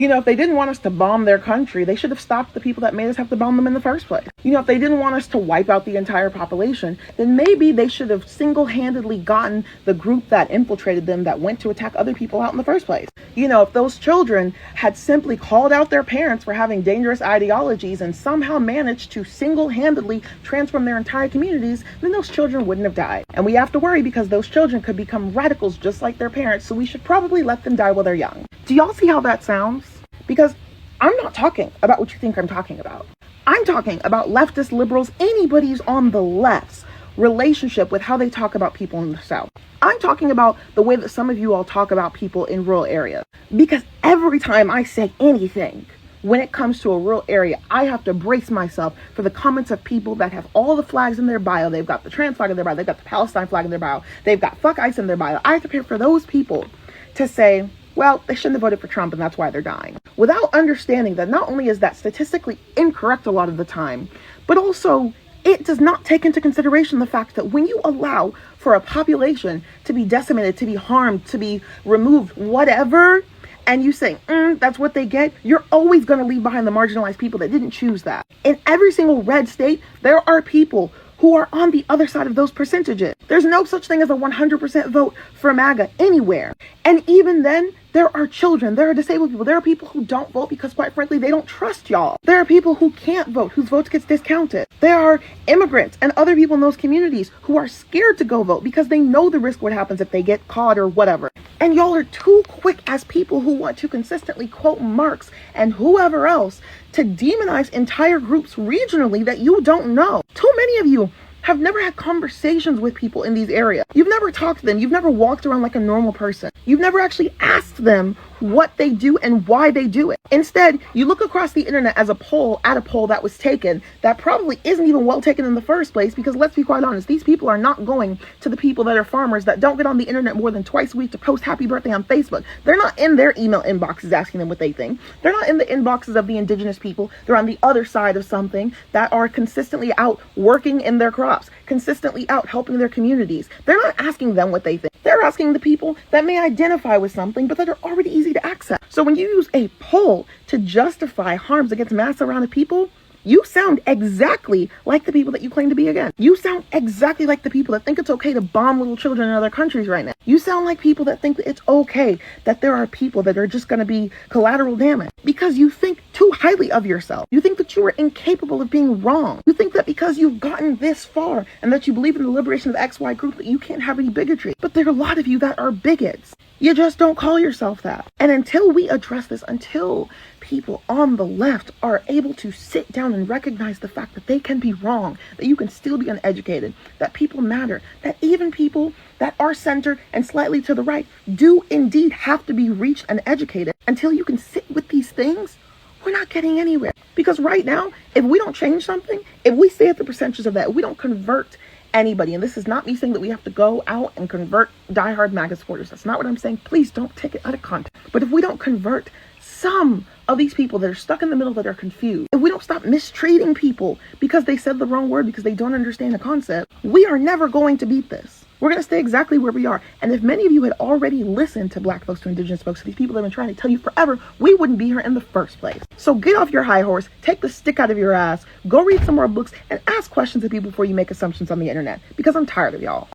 If they didn't want us to bomb their country, they should have stopped the people that made us have to bomb them in the first place. If they didn't want us to wipe out the entire population, then maybe they should have single-handedly gotten the group that infiltrated them that went to attack other people out in the first place. If those children had simply called out their parents for having dangerous ideologies and somehow managed to single-handedly transform their entire communities, then those children wouldn't have died. And we have to worry because those children could become radicals just like their parents, so we should probably let them die while they're young. Do y'all see how that sounds? Because I'm not talking about what you think I'm talking about. I'm talking about leftist liberals, anybody's on the left's relationship with how they talk about people in the South. I'm talking about the way that some of you all talk about people in rural areas. Because every time I say anything, when it comes to a rural area, I have to brace myself for the comments of people that have all the flags in their bio. They've got the trans flag in their bio. They've got the Palestine flag in their bio. They've got fuck ICE in their bio. I have to prepare for those people to say, well, they shouldn't have voted for Trump and that's why they're dying. Without understanding that not only is that statistically incorrect a lot of the time, but also it does not take into consideration the fact that when you allow for a population to be decimated, to be harmed, to be removed, whatever, and you say, that's what they get, you're always going to leave behind the marginalized people that didn't choose that. In every single red state, there are people who are on the other side of those percentages. There's no such thing as a 100% vote for MAGA anywhere. And even then, there are children, there are disabled people, there are people who don't vote because, quite frankly, they don't trust y'all. There are people who can't vote, whose votes gets discounted. There are immigrants and other people in those communities who are scared to go vote because they know the risk what happens if they get caught or whatever. And y'all are too quick as people who want to consistently quote Marx and whoever else to demonize entire groups regionally that you don't know. Too many of you have never had conversations with people in these areas. You've never talked to them. You've never walked around like a normal person. You've never actually asked them what they do and why they do it. Instead, you look across the internet at a poll that was taken that probably isn't even well taken in the first place, because let's be quite honest, these people are not going to the people that are farmers that don't get on the internet more than twice a week to post happy birthday on Facebook. They're not in their email inboxes asking them what they think. They're not in the inboxes of the indigenous people. They're on the other side of something that are consistently out working in their crops, consistently out helping their communities. They're not asking them what they think. They're asking the people that may identify with something, but that are already easy to access. So when you use a poll to justify harms against mass amount of people, you sound exactly like the people that you claim to be against. You sound exactly like the people that think it's okay to bomb little children in other countries right now. You sound like people that think that it's okay that there are people that are just going to be collateral damage because you think too highly of yourself. You think that you are incapable of being wrong. You think that because you've gotten this far and that you believe in the liberation of the XY group that you can't have any bigotry. But there are a lot of you that are bigots. You just don't call yourself that. And until we address this, until people on the left are able to sit down and recognize the fact that they can be wrong, that you can still be uneducated, that people matter, that even people that are centered and slightly to the right do indeed have to be reached and educated, until you can sit with these things, we're not getting anywhere. Because right now, if we don't change something, if we stay at the percentages of that, if we don't convert anybody, and this is not me saying that we have to go out and convert diehard MAGA supporters. That's not what I'm saying. Please don't take it out of context. But if we don't convert some of these people that are stuck in the middle, that are confused, if we don't stop mistreating people because they said the wrong word, because they don't understand the concept, we are never going to beat this. We're going to stay exactly where we are. And if many of you had already listened to Black folks, to indigenous folks, to these people that have been trying to tell you forever, we wouldn't be here in the first place. So get off your high horse, take the stick out of your ass, go read some more books, and ask questions of people before you make assumptions on the internet, because I'm tired of y'all.